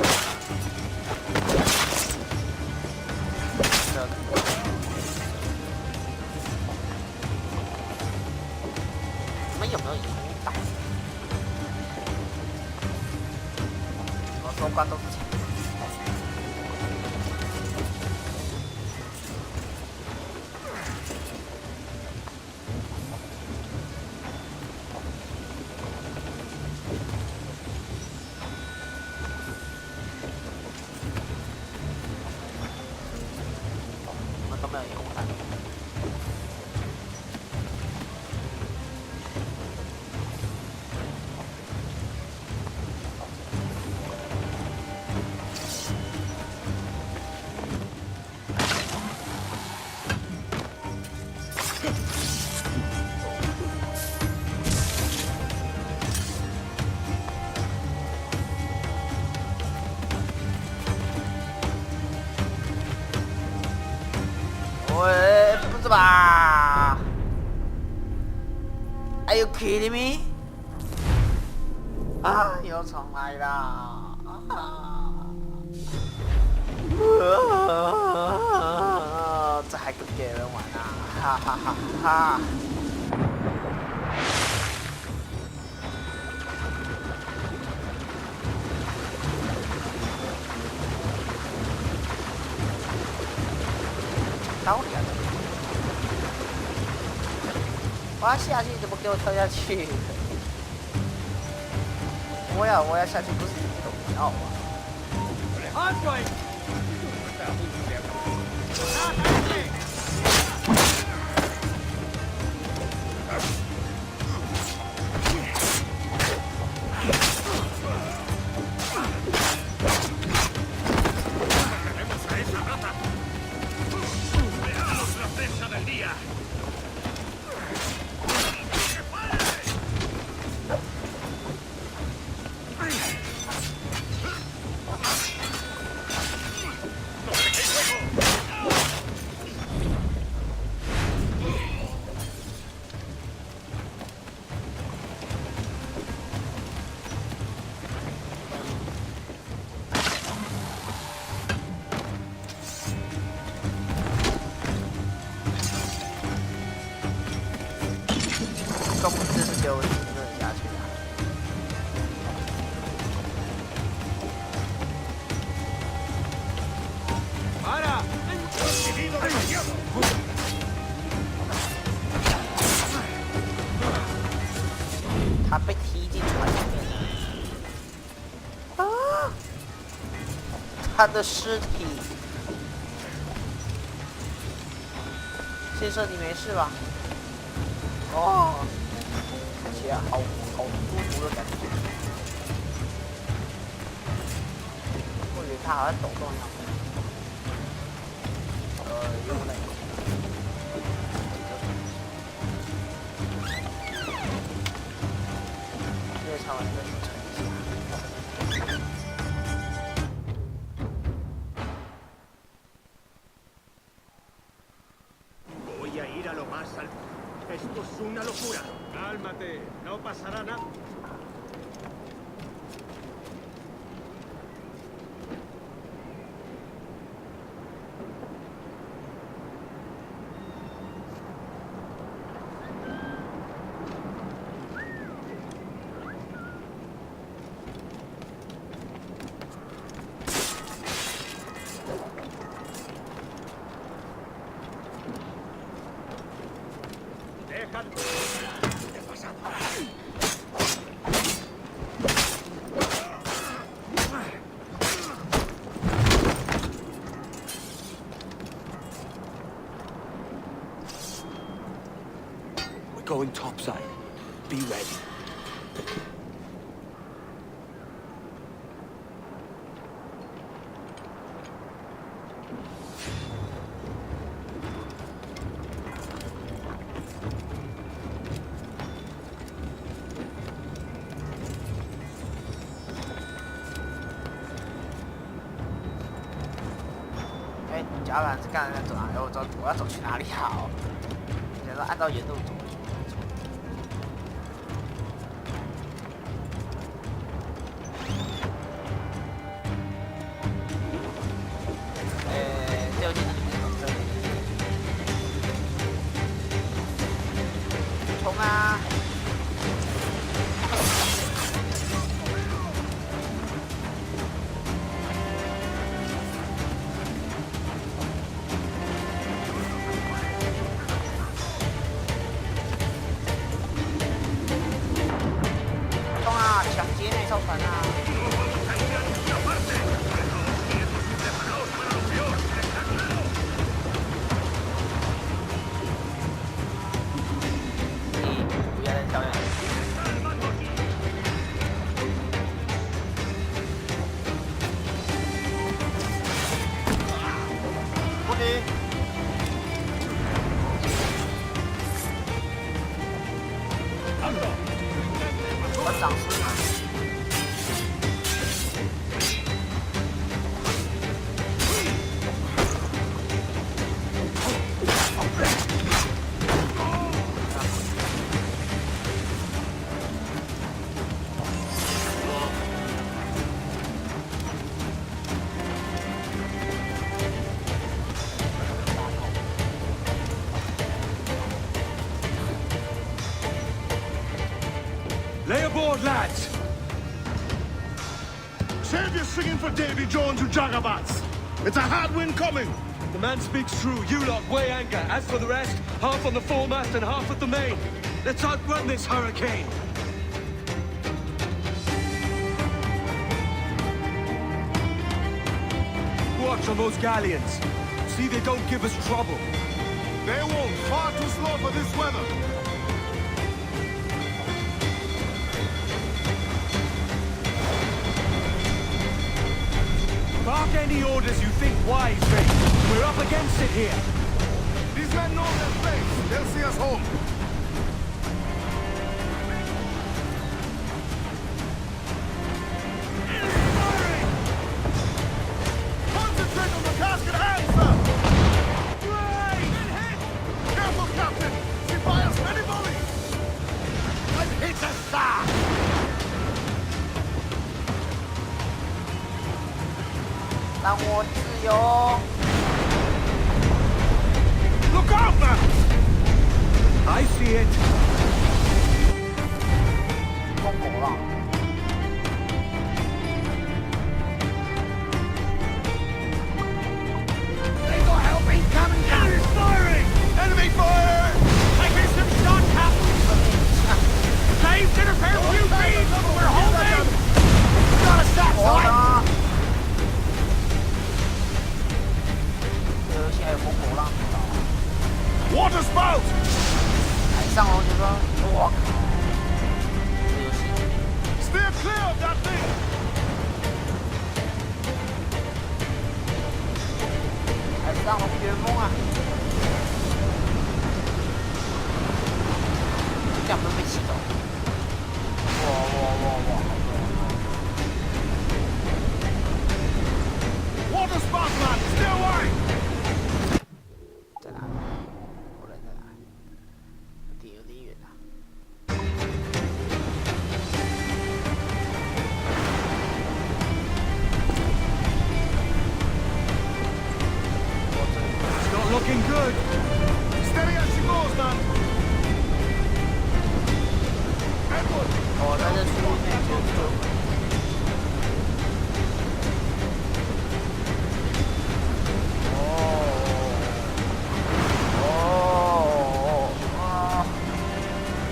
你们有没有引导？我收官都是钱。我们都没有引导。吧 ？Are you kidding me？ 啊，又重来啦！这还不给人玩啊！哈哈哈哈！到底啊！我要下去，怎么给我跳下去？我要下去，不是自己都不要啊！安全。公司给我评论下去啊！他被踢进船里面了。啊！他的尸体。先生，你没事吧？哦。看起来好舒服的感觉。我以为它好像抖动一样。又累。越唱完越沉一下。Voy a ir a lo más alto. Esto es una locura. Cálmate, no pasará nada. We're going topside. Be ready.哎，甲板是干在走哪里？我要走去哪里好？想说按照原路走。6点里面走这里。冲啊！抢劫那艘船啊！不要再跳跃！不许！我掌声啊！ singing for Davy Jones, you jagabats! It's a hard wind coming! The man speaks true. You lot weigh anchor. As for the rest, half on the foremast and half at the main. Let's outrun this hurricane. Watch on those galleons. See they don't give us trouble. They won't. Far too slow for this weather. Bark any orders you think wise, mate. We're up against it here. These men know their place. They'll see us home. Concentrate on the task at hand, sir! Careful, Captain! She fires many volleys! And hit us, sir! Look out, man! I see it. They got help incoming! Enemy's firing! Enemy fire! Take me some shot, Captain! Saves to repair a few beams! We're holding! Got a shot, boy! 这个游戏还有风口浪，知道吗？ Water spout! 海上我就说，我靠，这个游戏 Steer clear of that thing! 海上龙卷风啊！这样不是被气走？哇！ Water spout, man! Stay away! 在哪里？我人在哪里？有点远啊。It's not looking good. Steady as she goes, man! Edward! 哦，在这区域内就。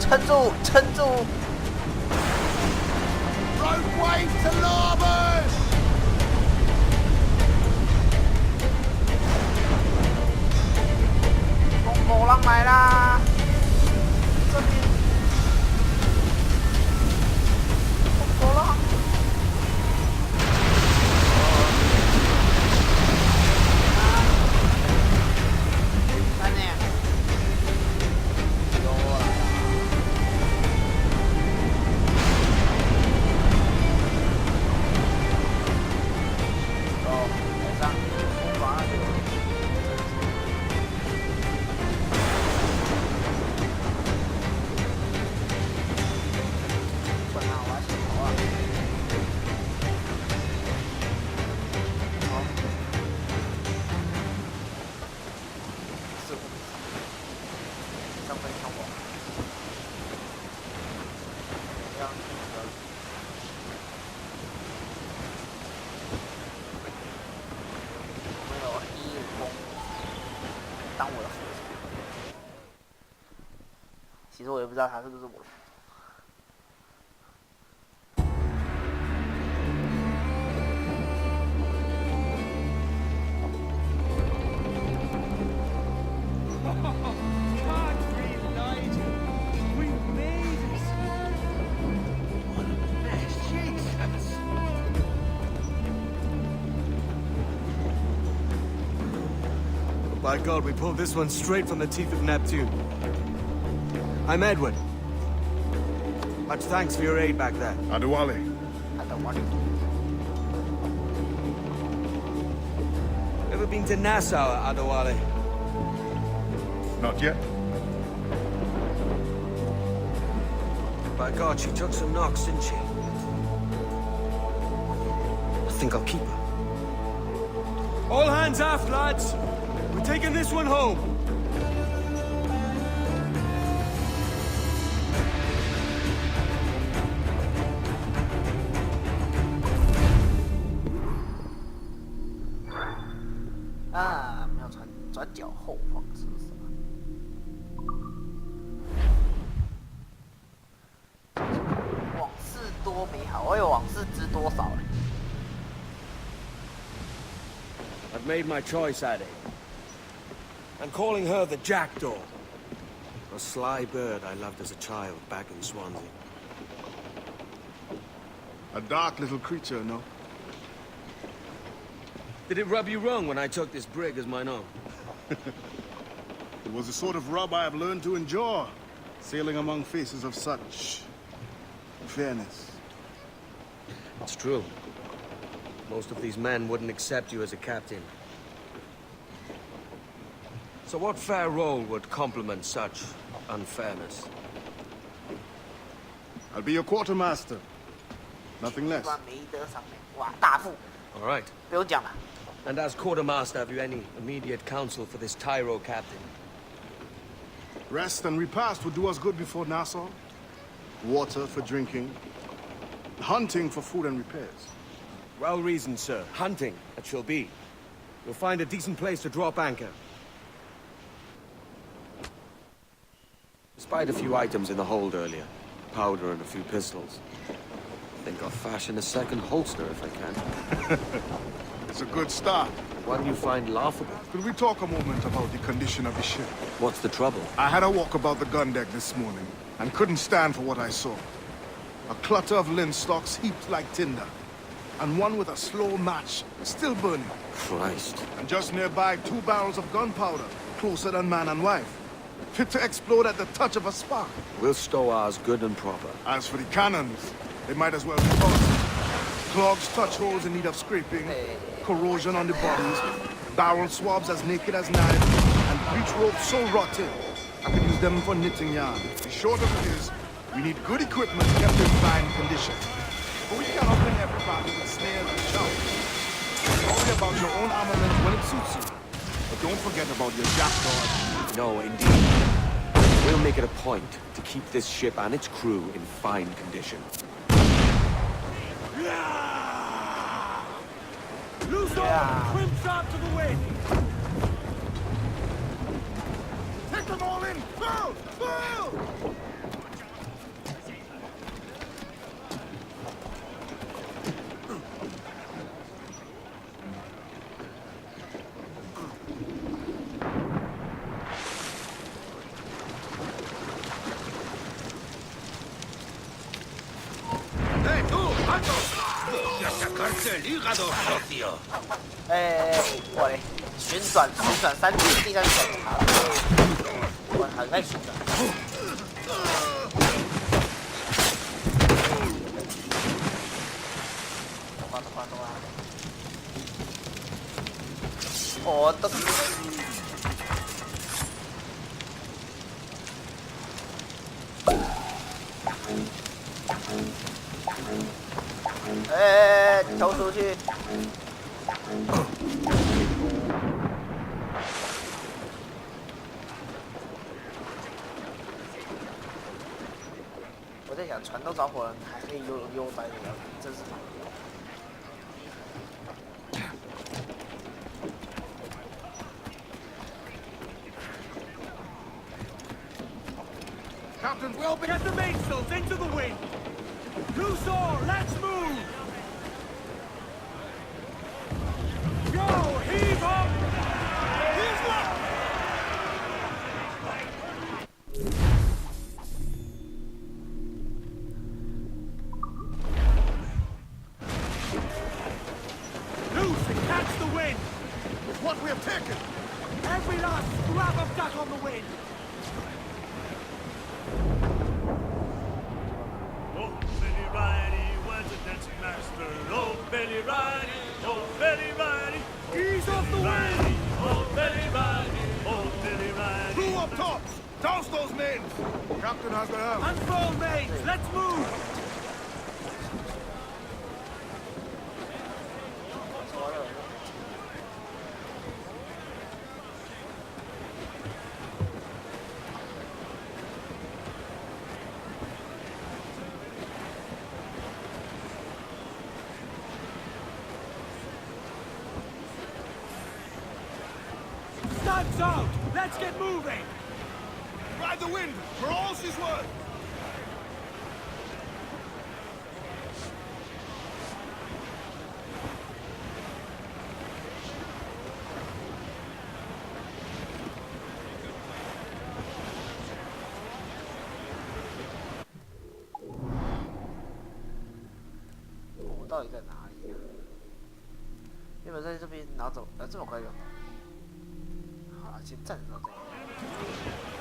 撑住，撑住 Road wave to larboard! 风口浪来啦！这边风口浪。看见？有来了。 其实我也不知道他是不是我。 By God, we pulled this one straight from the teeth of Neptune. I'm Edward. Much thanks for your aid back there. Adewale. Ever been to Nassau, Adewale? Not yet. By God, she took some knocks, didn't she? I think I'll keep her. All hands aft, lads! We're taking this one home. 转角后方是什么？往事多美好，我有往事知多少嘞？ I've made my choice, Addy. I'm calling her the Jackdaw. A sly bird I loved as a child back in Swansea. A dark little creature, no? Did it rub you wrong when I took this brig as mine own? It was the sort of rub I have learned to endure, sailing among faces of such fairness. It's true. Most of these men wouldn't accept you as a captain. So what fair role would complement such unfairness? I'll be your quartermaster. Nothing less. 没得上面，哇，大副， All right. 不用讲了。 And as quartermaster, have you any immediate counsel for this Tyro captain? Rest and repast would do us good before Nassau. Water for drinking. Hunting for food and repairs. Well reasoned, sir. Hunting, it shall be. You'll find a decent place to drop anchor. Spied a few items in the hold earlier. Powder and a few pistols. Think I'll fashion a second holster if I can. It's a good start. One you find laughable. Could we talk a moment about the condition of the ship? What's the trouble? I had a walk about the gun deck this morning, and couldn't stand for what I saw. A clutter of linstocks heaped like tinder, and one with a slow match, still burning. Christ. And just nearby, 2 barrels of gunpowder, closer than man and wife. Fit to explode at the touch of a spark. We'll stow ours good and proper. As for the cannons, they might as well be tossed. Clogs touch holes in need of scraping, corrosion on the bodies, barrel swabs as naked as knives, and breech ropes so rotten, I could use them for knitting yarn. The short of it is, we need good equipment kept in fine condition. But we cannot win every battle with snares and shouts. Worry about your own armament when it suits you. But don't forget about your jackdaws. No, indeed. We'll make it a point to keep this ship and its crew in fine condition. Loose all! Trim sharp to the wind! Take them all in! Pull! Pull! ¡Sacarse el hígado, socio! 我嘞，旋转3次，地上检查。我很爱旋转。懂了。我的。投出去！我在想，船都着火了，还可以悠哉的，真是。Captain, well, get the mainsails into the wind! Loose all, let's move! Go, heave up! Heave up! Loose and catch the wind! With what we have taken! Every last scrap of that on the wind! Oh, Billy Riley was a dancing master. Oh, Billy Riley, oh, Billy Riley. Ease off the wind! Oh, Billy Riley, oh, Billy Riley. Crew up top! Douse those men! Captain has the helm. Unfurl mains, let's move! Flags out! Let's get moving! Ride the wind, for all she's worth!我到底在哪里啊？原本在这边拿走，这么快就好了，先暂时到这里。